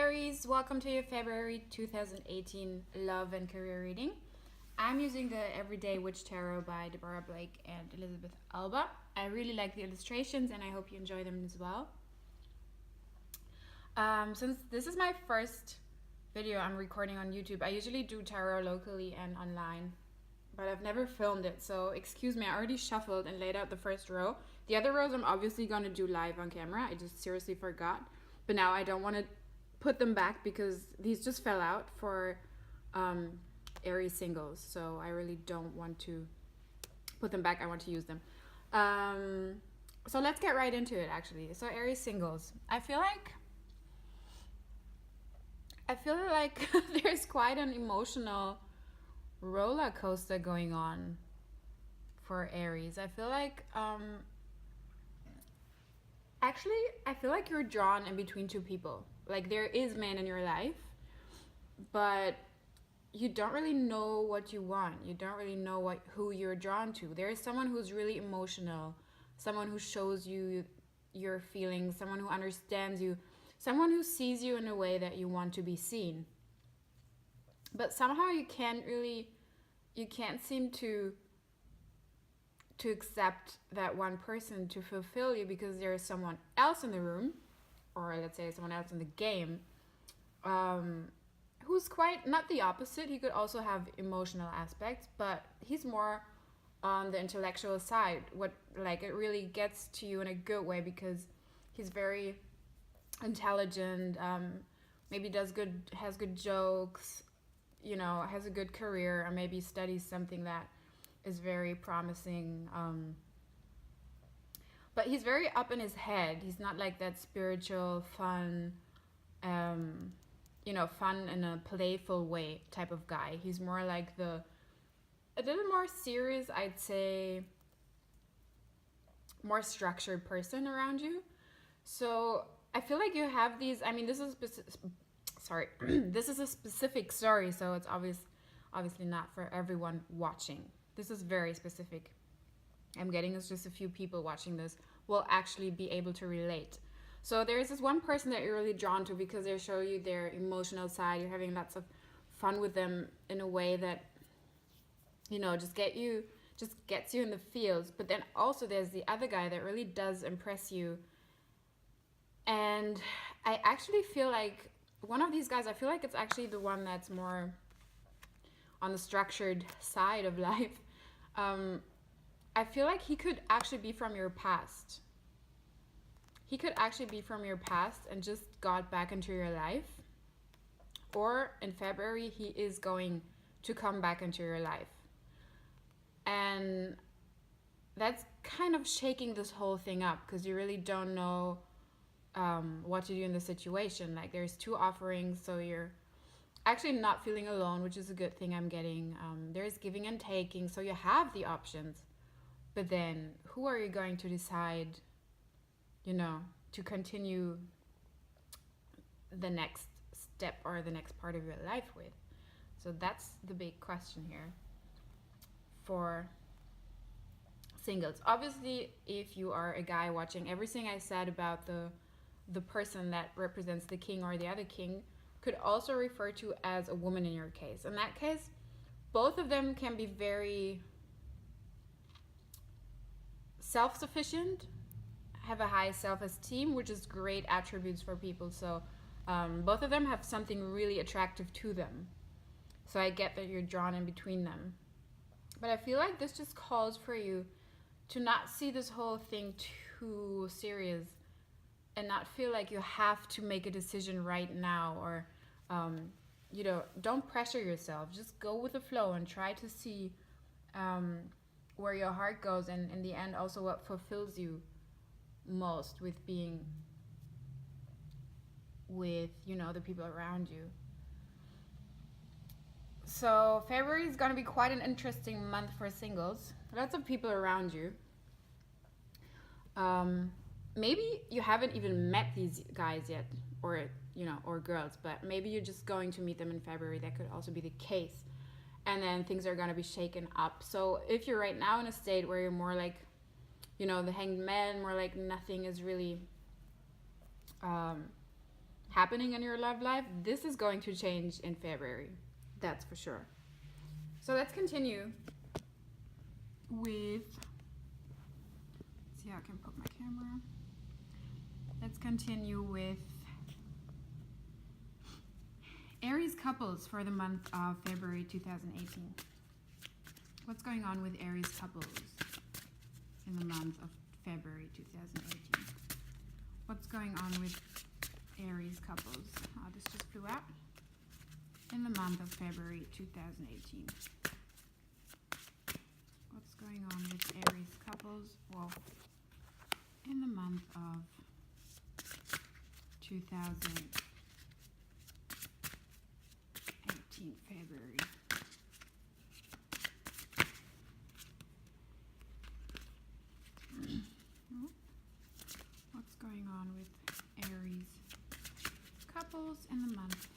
Aries, welcome to your February 2018 love and career reading. I'm using the Everyday Witch Tarot by Deborah Blake and Elizabeth Alba. I really like the illustrations and I hope you enjoy them as well. Since this is my first video I'm recording on YouTube, I usually do tarot locally and online, but I've never filmed it, so excuse me, I already shuffled and laid out the first row. The other rows I'm obviously going to do live on camera. I just seriously forgot, but now I don't want to put them back because these just fell out for Aries singles, so I really don't want to put them back. I want to use them. So let's get right into it actually. So Aries singles, I feel like there's quite an emotional roller coaster going on for Aries. I feel like actually I feel like you're drawn in between two people. Like there is man in your life, but you don't really know what you want. You don't really know who you're drawn to. There is someone who's really emotional, someone who shows you your feelings, someone who understands you, someone who sees you in a way that you want to be seen. But somehow you can't seem to accept that one person to fulfill you because there is someone else in the room, or let's say someone else in the game, who's quite not the opposite. He could also have emotional aspects, but he's more on the intellectual side. It really gets to you in a good way because he's very intelligent, maybe has good jokes, has a good career, or maybe studies something that is very promising. But he's very up in his head. He's not like that spiritual, fun, fun in a playful way type of guy. He's more like a little more serious, I'd say, more structured person around you. So I feel like you have these, this is this is a specific story, so it's obviously not for everyone watching. This is very specific. I'm getting it's just a few people watching this will actually be able to relate. So there's this one person that you're really drawn to because they show you their emotional side. You're having lots of fun with them in a way that, just gets you in the feels. But then also there's the other guy that really does impress you. And I actually feel like one of these guys, I feel like it's actually the one that's more on the structured side of life. I feel like he could actually be from your past. He could actually be from your past and just got back into your life. Or in February, he is going to come back into your life. And that's kind of shaking this whole thing up because you really don't know what to do in the situation. Like there's two offerings, so you're actually not feeling alone, which is a good thing I'm getting. There's giving and taking, so you have the options. But then who are you going to decide, to continue the next step or the next part of your life with? So that's the big question here for singles. Obviously, if you are a guy watching, everything I said about the person that represents the king or the other king could also refer to as a woman in your case. In that case, both of them can be very self-sufficient, have a high self-esteem, which is great attributes for people. So both of them have something really attractive to them. So I get that you're drawn in between them. But I feel like this just calls for you to not see this whole thing too serious and not feel like you have to make a decision right now, or don't pressure yourself. Just go with the flow and try to see where your heart goes, and in the end also what fulfills you most with being with the people around you. So February is going to be quite an interesting month for singles. Lots of people around you. Maybe you haven't even met these guys yet, or girls, but maybe you're just going to meet them in February. That could also be the case. And then things are going to be shaken up. So if you're right now in a state where you're more like, the hanged man, more like nothing is really happening in your love life, this is going to change in February. That's for sure. So let's continue with, let's see how I can put my camera. Let's continue with Aries couples for the month of February 2018. What's going on with Aries couples in the month of February 2018? What's going on with Aries couples? Oh, this just flew out. In the month of February 2018. What's going on with Aries couples? Well, in the month of 2018, February. What's going on with Aries couples in the month?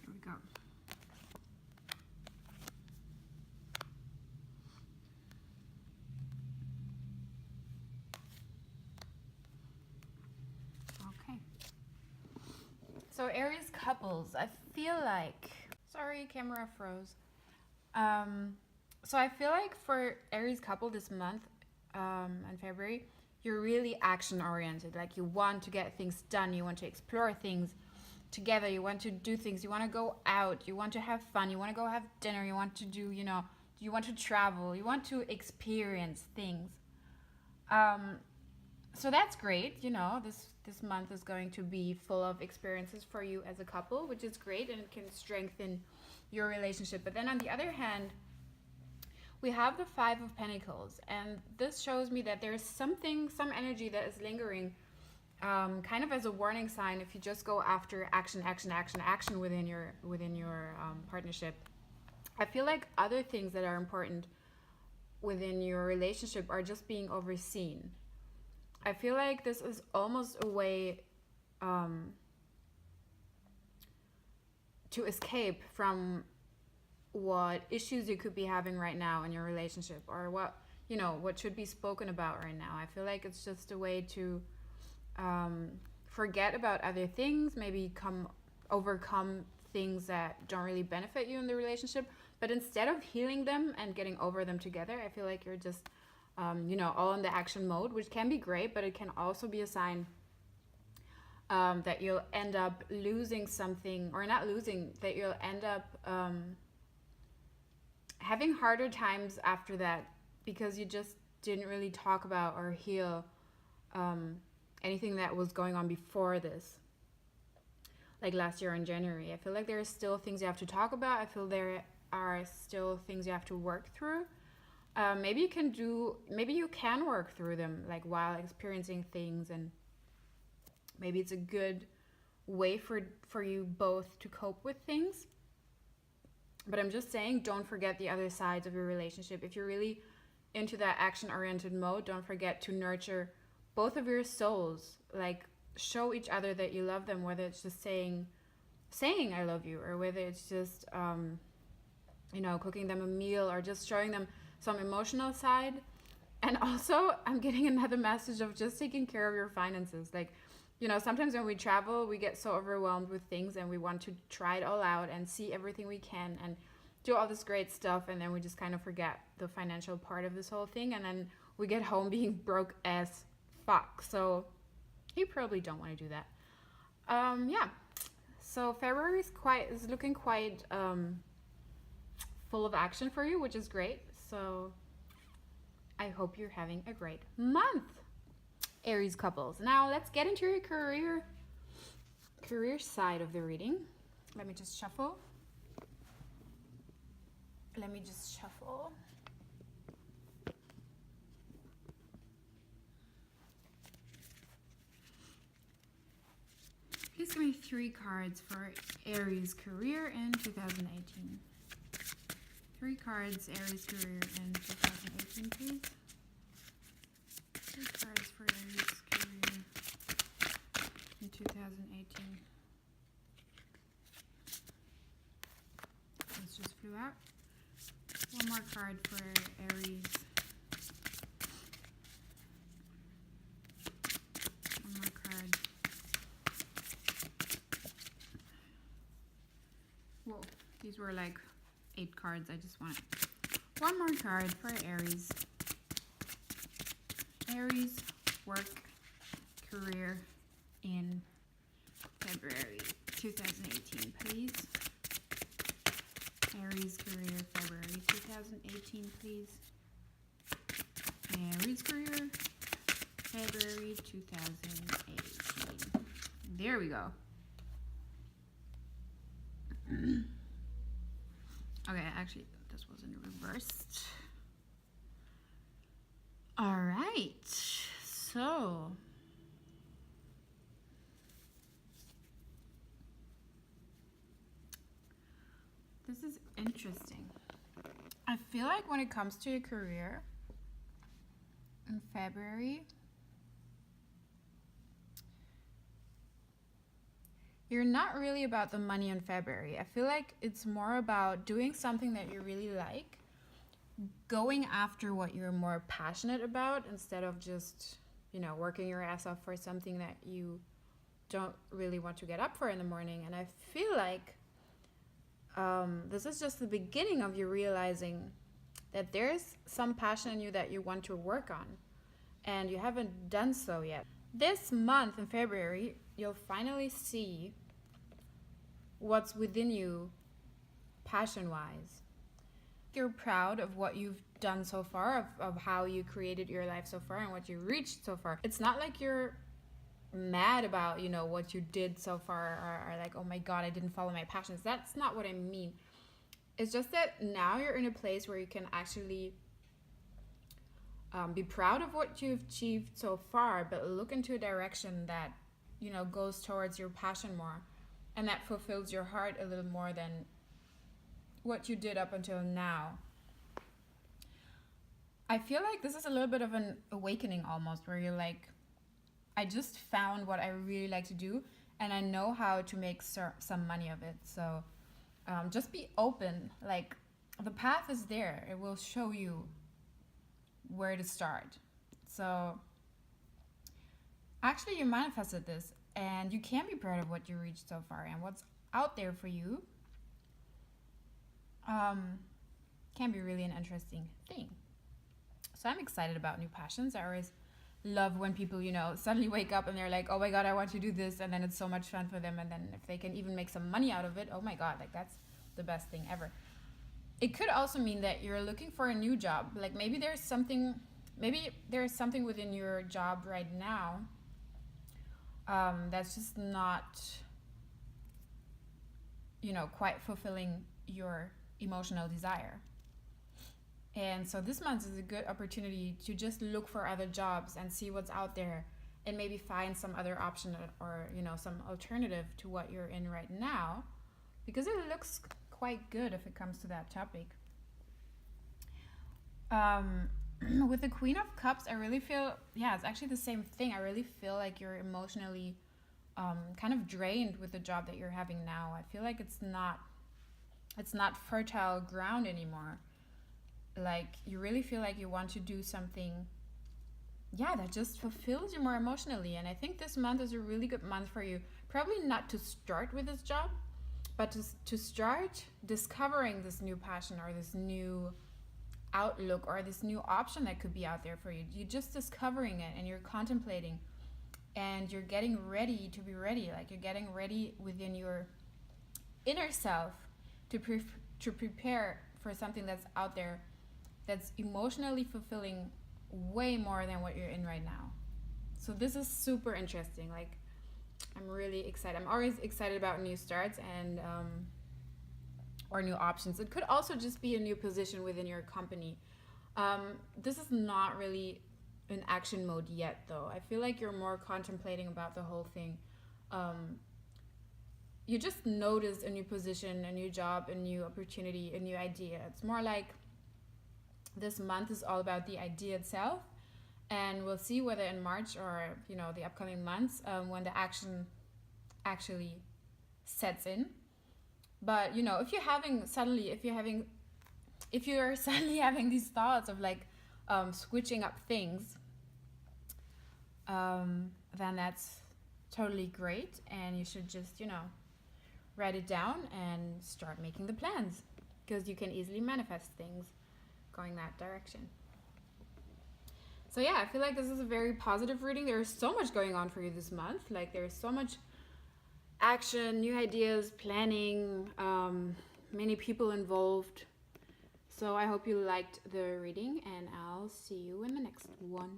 Here we go. Okay. So Aries couples, I feel like, sorry, camera froze. So I feel like for Aries couple this month, in February, you're really action oriented. Like you want to get things done, you want to explore things together, you want to do things, you want to go out, you want to have fun, you want to go have dinner, you want to do, you know, you want to travel, you want to experience things. So that's great, you know, this month is going to be full of experiences for you as a couple, which is great, and it can strengthen your relationship. But then on the other hand, we have the Five of Pentacles, and this shows me that there's some energy that is lingering, kind of as a warning sign. If you just go after action within your partnership, I feel like other things that are important within your relationship are just being overseen. I feel like this is almost a way to escape from what issues you could be having right now in your relationship, or what should be spoken about right now. I feel like it's just a way to forget about other things, maybe overcome things that don't really benefit you in the relationship, but instead of healing them and getting over them together, I feel like you're just all in the action mode, which can be great, but it can also be a sign that you'll end up losing something, or not losing, that you'll end up having harder times after that, because you just didn't really talk about or heal anything that was going on before this, like last year in January. I feel like there are still things you have to talk about. I feel there are still things you have to work through. Maybe you can work through them, like while experiencing things, and maybe it's a good way for you both to cope with things. But I'm just saying, don't forget the other sides of your relationship. If you're really into that action-oriented mode, don't forget to nurture both of your souls. Like, show each other that you love them, whether it's just saying I love you, or whether it's just cooking them a meal, or just showing them some emotional side. And also, I'm getting another message of just taking care of your finances. Like, sometimes when we travel, we get so overwhelmed with things, and we want to try it all out and see everything we can and do all this great stuff, and then we just kind of forget the financial part of this whole thing, and then we get home being broke as fuck. So you probably don't want to do that. So February is looking quite full of action for you, which is great. So I hope you're having a great month, Aries couples. Now let's get into your career side of the reading. Let me just shuffle. Please give me 3 cards for Aries career in 2018. 3 cards, Aries career in 2018, please. 3 cards for Aries career in 2018. This just flew out. 1 more card for Aries These were like 8 cards. I just want one more card for Aries. Aries, work, career in February 2018, please. Aries, career, February 2018, please. Aries, career, February 2018. There we go. Okay, actually, this wasn't reversed. All right, so this is interesting. I feel like when it comes to your career in February, you're not really about the money in February. I feel like it's more about doing something that you really like, going after what you're more passionate about instead of just, working your ass off for something that you don't really want to get up for in the morning. And I feel like this is just the beginning of you realizing that there's some passion in you that you want to work on and you haven't done so yet. This month in February, you'll finally see what's within you passion-wise. You're proud of what you've done so far, of how you created your life so far and what you reached so far. It's not like you're mad about, what you did so far or like, oh my God, I didn't follow my passions. That's not what I mean. It's just that now you're in a place where you can actually be proud of what you've achieved so far, but look into a direction that, goes towards your passion more and that fulfills your heart a little more than what you did up until now. I feel like this is a little bit of an awakening almost, where you're like, I just found what I really like to do and I know how to make some money of it. So just be open. Like, the path is there. It will show you where to start. So actually you manifested this and you can be proud of what you reached so far and what's out there for you. Can be really an interesting thing. So I'm excited about new passions. I always love when people, suddenly wake up and they're like, oh my God, I want to do this. And then it's so much fun for them. And then if they can even make some money out of it, oh my God, like that's the best thing ever. It could also mean that you're looking for a new job. Like maybe there's something within your job right now that's just not, quite fulfilling your emotional desire. And so this month is a good opportunity to just look for other jobs and see what's out there and maybe find some other option or, some alternative to what you're in right now, because it looks quite good if it comes to that topic. With the Queen of Cups, I really feel, it's actually the same thing. I really feel like you're emotionally kind of drained with the job that you're having now. I feel like it's not fertile ground anymore. Like, you really feel like you want to do something, that just fulfills you more emotionally. And I think this month is a really good month for you. Probably not to start with this job, but to start discovering this new passion or this new outlook or this new option that could be out there for you. You're just discovering it and you're contemplating and you're getting ready to be ready. Like, you're getting ready within your inner self to prepare for something that's out there that's emotionally fulfilling way more than what you're in right now. So this is super interesting. Like, I'm really excited. I'm always excited about new starts and or new options. It could also just be a new position within your company. This is not really in action mode yet, though. I feel like you're more contemplating about the whole thing. You just notice a new position, a new job, a new opportunity, a new idea. It's more like this month is all about the idea itself, and we'll see whether in March or the upcoming months when the action actually sets in. But if you're suddenly having these thoughts of like switching up things, then that's totally great, and you should just write it down and start making the plans, because you can easily manifest things going that direction. So yeah, I feel like this is a very positive reading. There's so much going on for you this month. Like there's so much action, new ideas, planning, many people involved. So I hope you liked the reading, and I'll see you in the next one.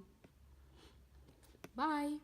Bye.